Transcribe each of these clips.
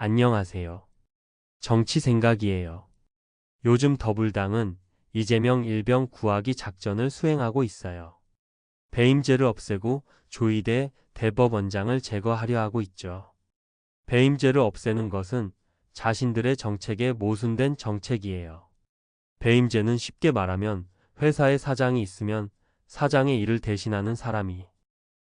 안녕하세요. 정치 생각이에요. 요즘 더불당은 이재명 일병 구하기 작전을 수행하고 있어요. 배임죄를 없애고 조희대 대법원장을 제거하려 하고 있죠. 배임죄를 없애는 것은 자신들의 정책에 모순된 정책이에요. 배임죄는 쉽게 말하면 회사에 사장이 있으면 사장의 일을 대신하는 사람이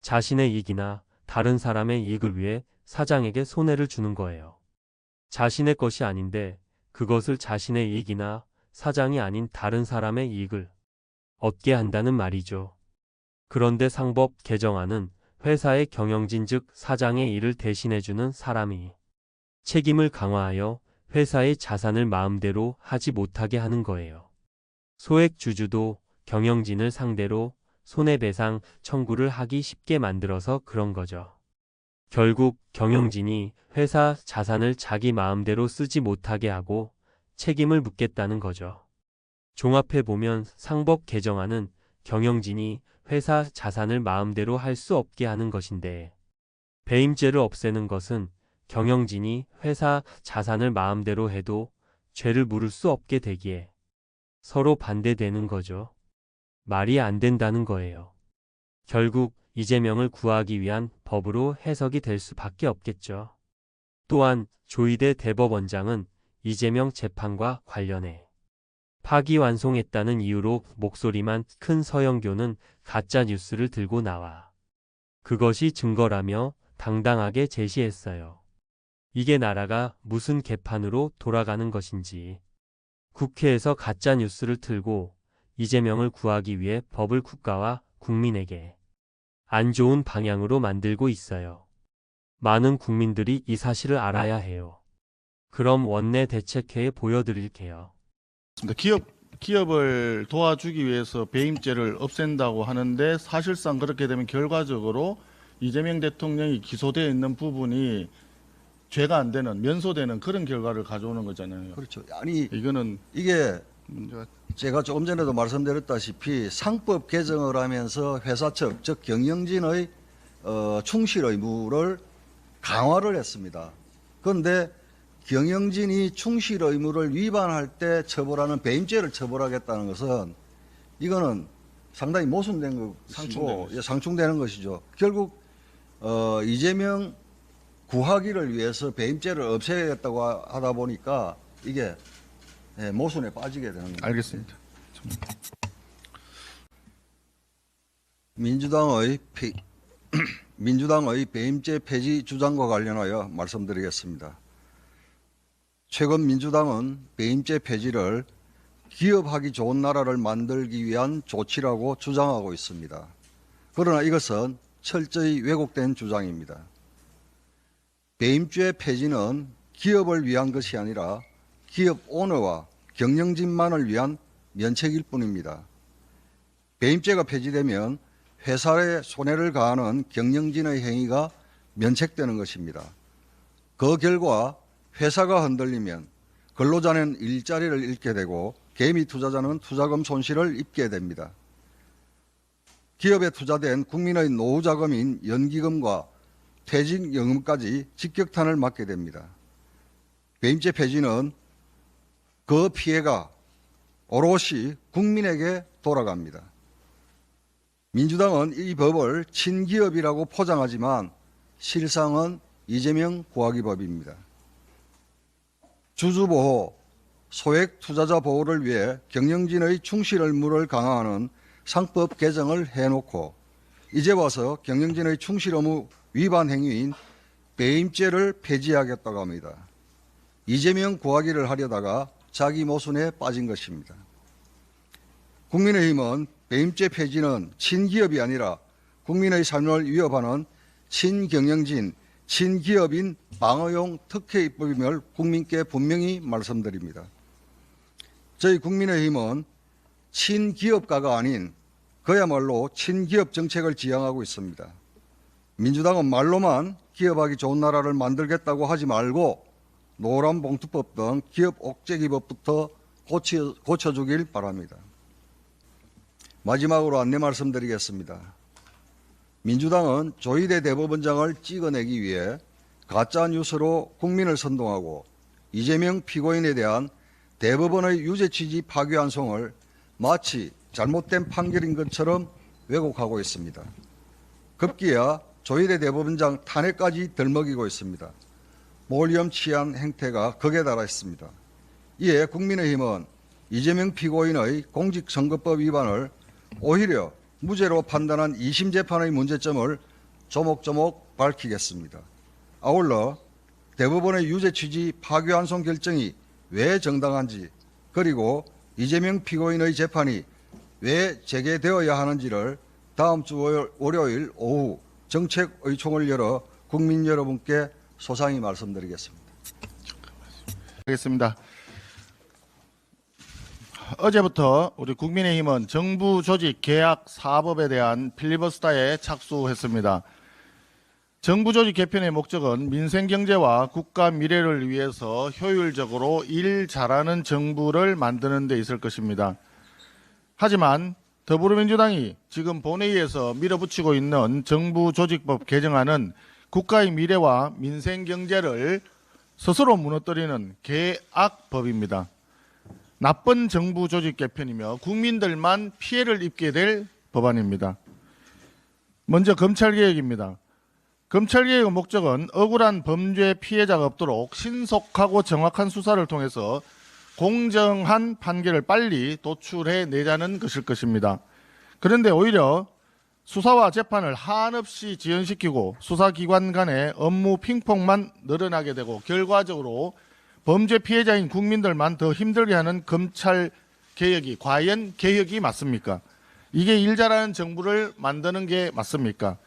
자신의 이익이나 다른 사람의 이익을 위해 사장에게 손해를 주는 거예요. 자신의 것이 아닌데 그것을 자신의 이익이나 사장이 아닌 다른 사람의 이익을 얻게 한다는 말이죠. 그런데 상법 개정안은 회사의 경영진 즉 사장의 일을 대신해주는 사람이 책임을 강화하여 회사의 자산을 마음대로 하지 못하게 하는 거예요. 소액주주도 경영진을 상대로 손해배상 청구를 하기 쉽게 만들어서 그런 거죠. 결국 경영진이 회사 자산을 자기 마음대로 쓰지 못하게 하고 책임을 묻겠다는 거죠. 종합해보면 상법 개정안은 경영진이 회사 자산을 마음대로 할 수 없게 하는 것인데 배임죄를 없애는 것은 경영진이 회사 자산을 마음대로 해도 죄를 물을 수 없게 되기에 서로 반대되는 거죠. 말이 안 된다는 거예요. 결국 이재명을 구하기 위한 법으로 해석이 될 수밖에 없겠죠. 또한 조희대 대법원장은 이재명 재판과 관련해 파기환송했다는 이유로 목소리만 큰 서영교는 가짜 뉴스를 들고 나와 그것이 증거라며 당당하게 제시했어요. 이게 나라가 무슨 개판으로 돌아가는 것인지 국회에서 가짜 뉴스를 틀고 이재명을 구하기 위해 법을 국가와 국민에게 안 좋은 방향으로 만들고 있어요. 많은 국민들이 이 사실을 알아야 해요. 그럼 원내 대책회에 보여드릴게요. 기업을 도와주기 위해서 배임죄를 없앤다고 하는데 사실상 그렇게 되면 결과적으로 이재명 대통령이 기소되어 있는 부분이 죄가 안 되는 면소되는 그런 결과를 가져오는 거잖아요. 그렇죠. 아니 이거는 이게 문제가 제가 조금 전에도 말씀드렸다시피 상법 개정을 하면서 회사 측, 즉 경영진의 충실 의무를 강화를 했습니다. 그런데 경영진이 충실 의무를 위반할 때 처벌하는 배임죄를 처벌하겠다는 것은 이거는 상당히 모순된 것이고 상충되는 것이죠. 결국 이재명 구하기를 위해서 배임죄를 없애야겠다고 하다 보니까 이게 모순에 빠지게 되는 겁니다. 알겠습니다. 민주당의 배임죄 폐지 주장과 관련하여 말씀드리겠습니다. 최근 민주당은 배임죄 폐지를 기업하기 좋은 나라를 만들기 위한 조치라고 주장하고 있습니다. 그러나 이것은 철저히 왜곡된 주장입니다. 배임죄 폐지는 기업을 위한 것이 아니라 기업 오너와 경영진만을 위한 면책일 뿐입니다. 배임죄가 폐지되면 회사에 손해를 가하는 경영진의 행위가 면책되는 것입니다. 그 결과 회사가 흔들리면 근로자는 일자리를 잃게 되고 개미 투자자는 투자금 손실을 입게 됩니다. 기업에 투자된 국민의 노후 자금인 연기금과 퇴직연금까지 직격탄을 맞게 됩니다. 배임죄 폐지는 그 피해가 오롯이 국민에게 돌아갑니다. 민주당은 이 법을 친기업이라고 포장하지만 실상은 이재명 구하기 법입니다. 주주보호, 소액 투자자 보호를 위해 경영진의 충실 의무를 강화하는 상법 개정을 해놓고 이제 와서 경영진의 충실 의무 위반 행위인 배임죄를 폐지하겠다고 합니다. 이재명 구하기를 하려다가 자기 모순에 빠진 것입니다. 국민의힘은 배임죄 폐지는 친기업이 아니라 국민의 삶을 위협하는 친경영진, 친기업인 방어용 특혜 입법임을 국민께 분명히 말씀드립니다. 저희 국민의힘은 친기업가가 아닌 그야말로 친기업 정책을 지향하고 있습니다. 민주당은 말로만 기업하기 좋은 나라를 만들겠다고 하지 말고 노란봉투법 등 기업 옥죄기법부터 고쳐주길 바랍니다. 마지막으로 안내 말씀드리겠습니다. 민주당은 조희대 대법원장을 찍어내기 위해 가짜 뉴스로 국민을 선동하고 이재명 피고인에 대한 대법원의 유죄 취지 파기환송을 마치 잘못된 판결인 것처럼 왜곡하고 있습니다. 급기야 조희대 대법원장 탄핵까지 덜먹이고 있습니다. 몰염치한 행태가 극에 달했습니다. 이에 국민의힘은 이재명 피고인의 공직선거법 위반을 오히려 무죄로 판단한 2심 재판의 문제점을 조목조목 밝히겠습니다. 아울러 대법원의 유죄 취지 파기환송 결정이 왜 정당한지, 그리고 이재명 피고인의 재판이 왜 재개되어야 하는지를 다음 주 월요일 오후 정책의총을 열어 국민 여러분께 소상히 말씀드리겠습니다. 알겠습니다. 어제부터 우리 국민의힘은 정부 조직 계약 사법에 대한 필리버스터에 착수했습니다. 정부 조직 개편의 목적은 민생 경제와 국가 미래를 위해서 효율적으로 일 잘하는 정부를 만드는 데 있을 것입니다. 하지만 더불어민주당이 지금 본회의에서 밀어붙이고 있는 정부 조직법 개정안은 국가의 미래와 민생 경제를 스스로 무너뜨리는 계악법입니다. 나쁜 정부 조직 개편이며 국민들만 피해를 입게 될 법안입니다. 먼저 검찰개혁입니다. 검찰개혁의 목적은 억울한 범죄 피해자가 없도록 신속하고 정확한 수사를 통해서 공정한 판결을 빨리 도출해내자는 것일 것입니다. 그런데 오히려 수사와 재판을 한없이 지연시키고 수사기관 간의 업무 핑퐁만 늘어나게 되고 결과적으로 범죄 피해자인 국민들만 더 힘들게 하는 검찰 개혁이 과연 개혁이 맞습니까? 이게 일 잘하는 정부를 만드는 게 맞습니까?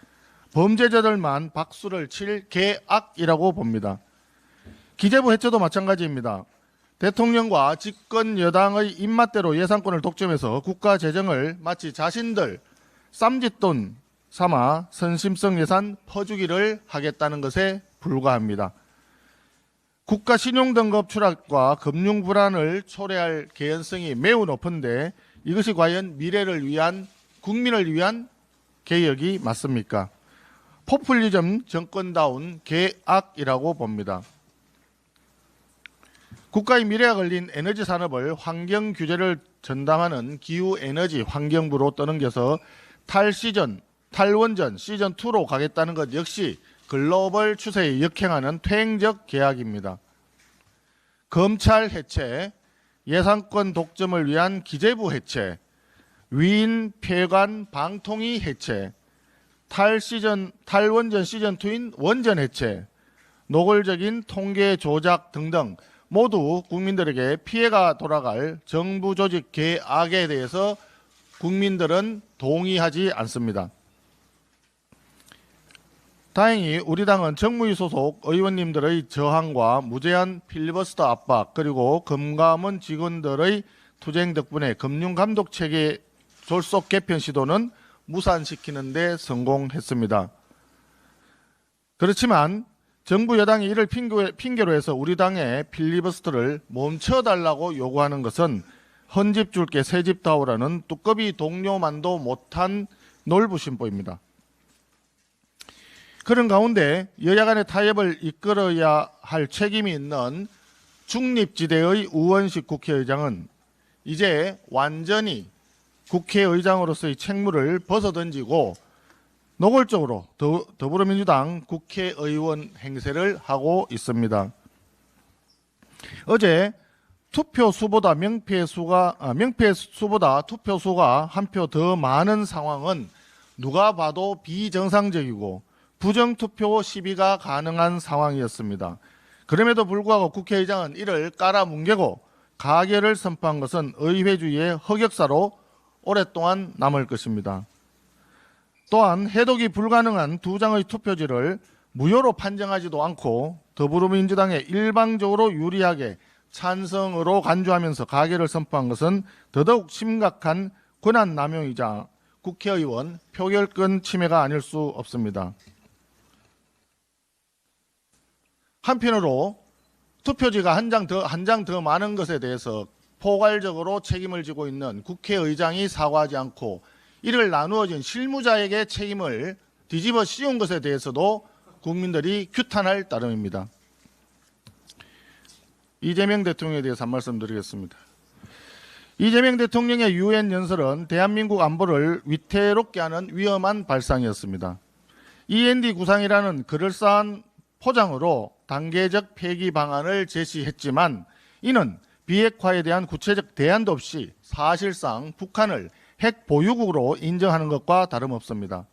범죄자들만 박수를 칠 계악이라고 봅니다. 기재부 해체도 마찬가지입니다. 대통령과 집권 여당의 입맛대로 예산권을 독점해서 국가 재정을 마치 자신들 쌈짓돈 삼아 선심성 예산 퍼주기를 하겠다는 것에 불과합니다. 국가 신용등급 추락과 금융 불안을 초래할 개연성이 매우 높은데 이것이 과연 미래를 위한 국민을 위한 개혁이 맞습니까? 포퓰리즘 정권다운 계악이라고 봅니다. 국가의 미래가 걸린 에너지 산업을 환경 규제를 전담하는 기후에너지 환경부로 떠넘겨서 탈원전 시즌2로 가겠다는 것 역시 글로벌 추세에 역행하는 퇴행적 계약입니다. 검찰 해체, 예산권 독점을 위한 기재부 해체, 위인 폐관 방통위 해체, 탈원전 시즌2인 원전 해체, 노골적인 통계 조작 등등 모두 국민들에게 피해가 돌아갈 정부 조직 계악에 대해서 국민들은 동의하지 않습니다. 다행히 우리 당은 정무위 소속 의원님들의 저항과 무제한 필리버스터 압박 그리고 금감원 직원들의 투쟁 덕분에 금융감독체계 졸속 개편 시도는 무산시키는 데 성공했습니다. 그렇지만 정부 여당이 이를 핑계로 해서 우리 당의 필리버스터를 멈춰달라고 요구하는 것은 헌집 줄게 새집 다오라는 두꺼비 동료만도 못한 놀부심보입니다. 그런 가운데 여야 간의 타협을 이끌어야 할 책임이 있는 중립지대의 우원식 국회의장은 이제 완전히 국회의장으로서의 책무를 벗어던지고 노골적으로 더불어민주당 국회의원 행세를 하고 있습니다. 어제 투표수보다 명패수보다 투표수가 한 표 더 많은 상황은 누가 봐도 비정상적이고 부정투표 시비가 가능한 상황이었습니다. 그럼에도 불구하고 국회의장은 이를 깔아뭉개고 가결을 선포한 것은 의회주의의 흑역사로 오랫동안 남을 것입니다. 또한 해독이 불가능한 두 장의 투표지를 무효로 판정하지도 않고 더불어민주당에 일방적으로 유리하게 찬성으로 간주하면서 가결을 선포한 것은 더더욱 심각한 권한남용이자 국회의원 표결권 침해가 아닐 수 없습니다. 한편으로 투표지가 한 장 더 많은 것에 대해서 포괄적으로 책임을 지고 있는 국회의장이 사과하지 않고 이를 나누어진 실무자에게 책임을 뒤집어 씌운 것에 대해서도 국민들이 규탄할 따름입니다. 이재명 대통령에 대해서 한 말씀 드리겠습니다. 이재명 대통령의 유엔 연설은 대한민국 안보를 위태롭게 하는 위험한 발상이었습니다. END 구상이라는 그럴싸한 포장으로 단계적 폐기 방안을 제시했지만 이는 비핵화에 대한 구체적 대안도 없이 사실상 북한을 핵 보유국으로 인정하는 것과 다름없습니다.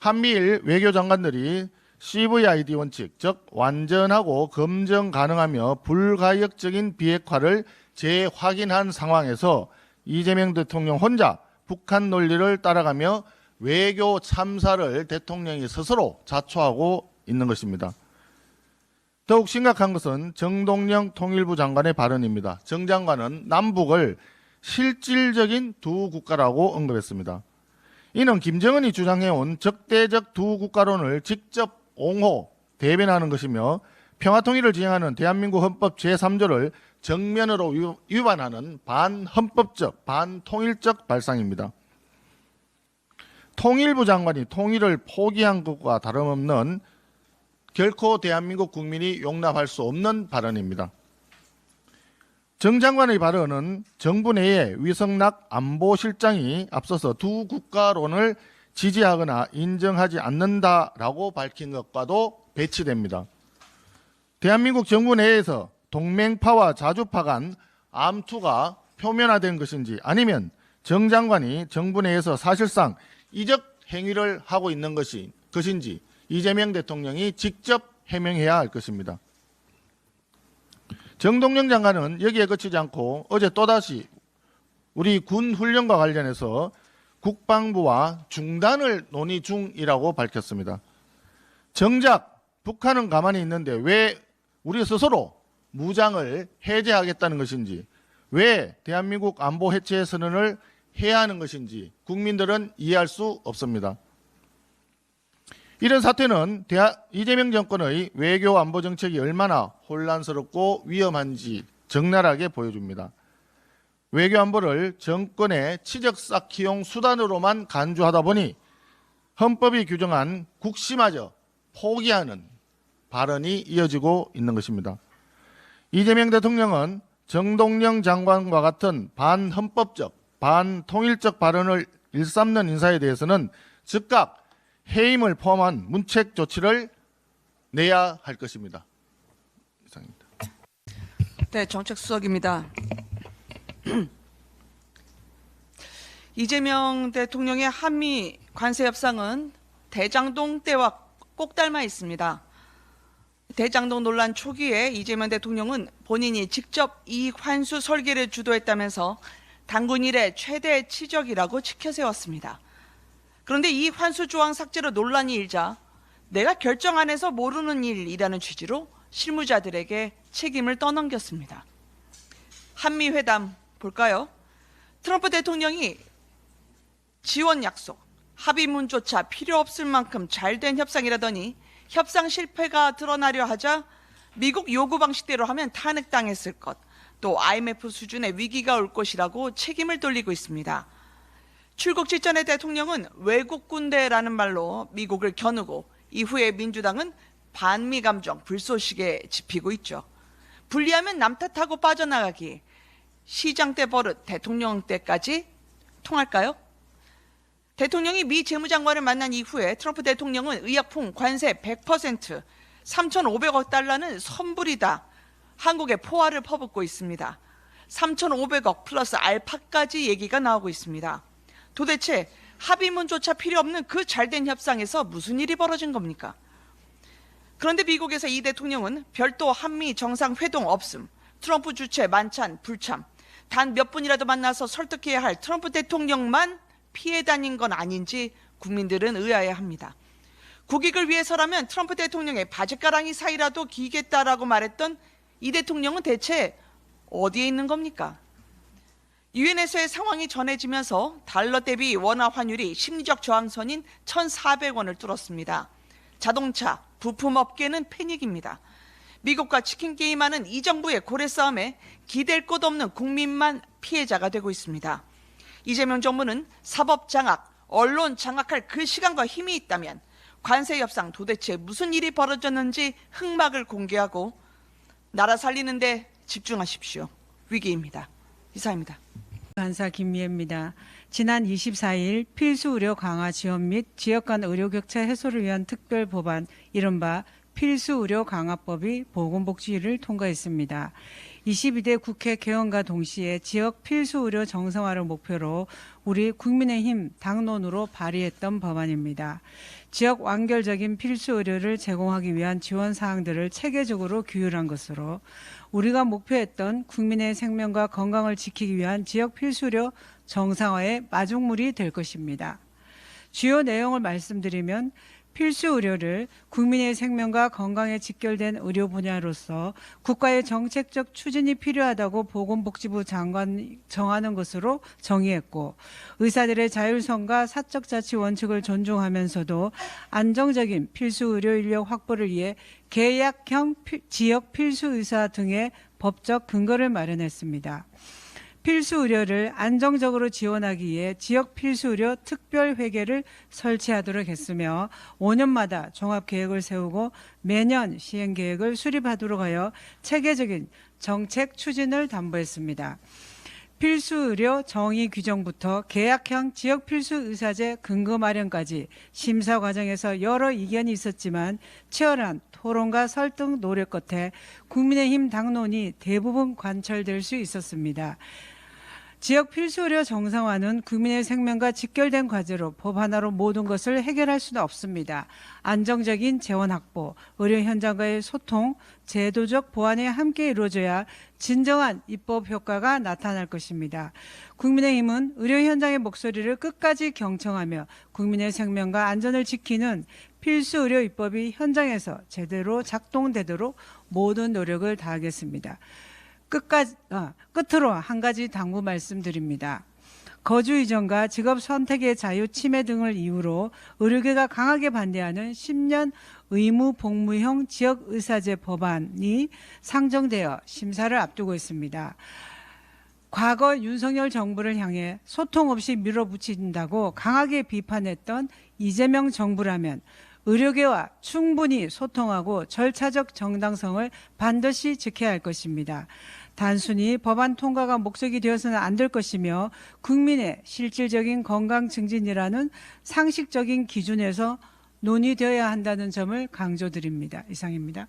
한미일 외교장관들이 CVID 원칙, 즉 완전하고 검증 가능하며 불가역적인 비핵화를 재확인한 상황에서 이재명 대통령 혼자 북한 논리를 따라가며 외교 참사를 대통령이 스스로 자초하고 있는 것입니다. 더욱 심각한 것은 정동영 통일부 장관의 발언입니다. 정 장관은 남북을 실질적인 두 국가라고 언급했습니다. 이는 김정은이 주장해온 적대적 두 국가론을 직접 옹호, 대변하는 것이며 평화통일을 지향하는 대한민국 헌법 제3조를 정면으로 위반하는 반헌법적, 반통일적 발상입니다. 통일부 장관이 통일을 포기한 것과 다름없는 결코 대한민국 국민이 용납할 수 없는 발언입니다. 정 장관의 발언은 정부 내의 위성락 안보실장이 앞서서 두 국가론을 지지하거나 인정하지 않는다라고 밝힌 것과도 배치됩니다. 대한민국 정부 내에서 동맹파와 자주파 간 암투가 표면화된 것인지 아니면 정 장관이 정부 내에서 사실상 이적 행위를 하고 있는 것인지 이재명 대통령이 직접 해명해야 할 것입니다. 정동영 장관은 여기에 그치지 않고 어제 또다시 우리 군 훈련과 관련해서 국방부와 중단을 논의 중이라고 밝혔습니다. 정작 북한은 가만히 있는데 왜 우리 스스로 무장을 해제하겠다는 것인지, 왜 대한민국 안보 해체 선언을 해야 하는 것인지 국민들은 이해할 수 없습니다. 이런 사태는 이재명 정권의 외교 안보 정책이 얼마나 혼란스럽고 위험한지 적나라하게 보여줍니다. 외교 안보를 정권의 치적 쌓기용 수단으로만 간주하다 보니 헌법이 규정한 국시마저 포기하는 발언이 이어지고 있는 것입니다. 이재명 대통령은 정동영 장관과 같은 반헌법적, 반통일적 발언을 일삼는 인사에 대해서는 즉각 해임을 포함한 문책 조치를 내야 할 것입니다. 이상입니다. 네, 정책수석입니다. 이재명 대통령의 한미 관세 협상은 대장동 때와 꼭 닮아 있습니다. 대장동 논란 초기에 이재명 대통령은 본인이 직접 이익 환수 설계를 주도했다면서 당군 이래 최대 치적이라고 치켜세웠습니다. 그런데 이익 환수 조항 삭제로 논란이 일자 내가 결정 안 해서 모르는 일이라는 취지로 실무자들에게 책임을 떠넘겼습니다. 한미 회담 볼까요? 트럼프 대통령이 지원 약속, 합의문조차 필요 없을 만큼 잘된 협상이라더니 협상 실패가 드러나려 하자 미국 요구 방식대로 하면 탄핵당했을 것, 또 IMF 수준의 위기가 올 것이라고 책임을 돌리고 있습니다. 출국 직전에 대통령은 외국 군대라는 말로 미국을 겨누고 이후에 민주당은 반미 감정 불쏘시개 지피고 있죠. 불리하면 남 탓하고 빠져나가기, 시장 때 버릇 대통령 때까지 통할까요? 대통령이 미 재무장관을 만난 이후에 트럼프 대통령은 의약품 관세 100%, 3,500억 달러는 선불이다. 한국에 포화를 퍼붓고 있습니다. 3,500억 플러스 알파까지 얘기가 나오고 있습니다. 도대체 합의문조차 필요 없는 그 잘된 협상에서 무슨 일이 벌어진 겁니까? 그런데 미국에서 이 대통령은 별도 한미 정상회동 없음, 트럼프 주최 만찬 불참, 단 몇 분이라도 만나서 설득해야 할 트럼프 대통령만 피해 다닌 건 아닌지 국민들은 의아해합니다. 국익을 위해서라면 트럼프 대통령의 바짓가랑이 사이라도 기겠다라고 말했던 이 대통령은 대체 어디에 있는 겁니까? 유엔에서의 상황이 전해지면서 달러 대비 원화 환율이 심리적 저항선인 1,400원을 뚫었습니다. 자동차, 부품업계는 패닉입니다. 미국과 치킨 게임하는 이 정부의 고래 싸움에 기댈 곳 없는 국민만 피해자가 되고 있습니다. 이재명 정부는 사법 장악, 언론 장악할 그 시간과 힘이 있다면 관세 협상 도대체 무슨 일이 벌어졌는지 흑막을 공개하고 나라 살리는 데 집중하십시오. 위기입니다. 이상입니다. 간사 김미애입니다. 지난 24일 필수 의료 강화 지원 및 지역 간 의료 격차 해소를 위한 특별 법안 이른바 필수 의료 강화법이 보건복지위를 통과했습니다. 22대 국회 개원과 동시에 지역 필수 의료 정상화를 목표로 우리 국민의힘 당론으로 발의했던 법안입니다. 지역 완결적인 필수 의료를 제공하기 위한 지원 사항들을 체계적으로 규율한 것으로 우리가 목표했던 국민의 생명과 건강을 지키기 위한 지역 필수 의료 정상화의 마중물이 될 것입니다. 주요 내용을 말씀드리면 필수 의료를 국민의 생명과 건강에 직결된 의료 분야로서 국가의 정책적 추진이 필요하다고 보건복지부 장관이 정하는 것으로 정의했고, 의사들의 자율성과 사적 자치 원칙을 존중하면서도 안정적인 필수 의료 인력 확보를 위해 계약형 지역 필수 의사 등의 법적 근거를 마련했습니다. 필수 의료를 안정적으로 지원하기 위해 지역 필수 의료 특별 회계를 설치하도록 했으며 5년마다 종합 계획을 세우고 매년 시행 계획을 수립하도록 하여 체계적인 정책 추진을 담보했습니다. 필수 의료 정의 규정부터 계약형 지역 필수 의사제 근거 마련까지 심사 과정에서 여러 이견이 있었지만 치열한 토론과 설득 노력 끝에 국민의힘 당론이 대부분 관철될 수 있었습니다. 지역 필수 의료 정상화는 국민의 생명과 직결된 과제로 법 하나로 모든 것을 해결할 수는 없습니다. 안정적인 재원 확보, 의료 현장과의 소통, 제도적 보완이 함께 이루어져야 진정한 입법 효과가 나타날 것입니다. 국민의힘은 의료 현장의 목소리를 끝까지 경청하며 국민의 생명과 안전을 지키는 필수 의료 입법이 현장에서 제대로 작동되도록 모든 노력을 다하겠습니다. 끝으로 한 가지 당부 말씀드립니다. 거주 이전과 직업 선택의 자유 침해 등을 이유로 의료계가 강하게 반대하는 10년 의무 복무형 지역 의사제 법안이 상정되어 심사를 앞두고 있습니다. 과거 윤석열 정부를 향해 소통 없이 밀어붙인다고 강하게 비판했던 이재명 정부라면 의료계와 충분히 소통하고 절차적 정당성을 반드시 지켜야 할 것입니다. 단순히 법안 통과가 목적이 되어서는 안 될 것이며 국민의 실질적인 건강 증진이라는 상식적인 기준에서 논의되어야 한다는 점을 강조드립니다. 이상입니다.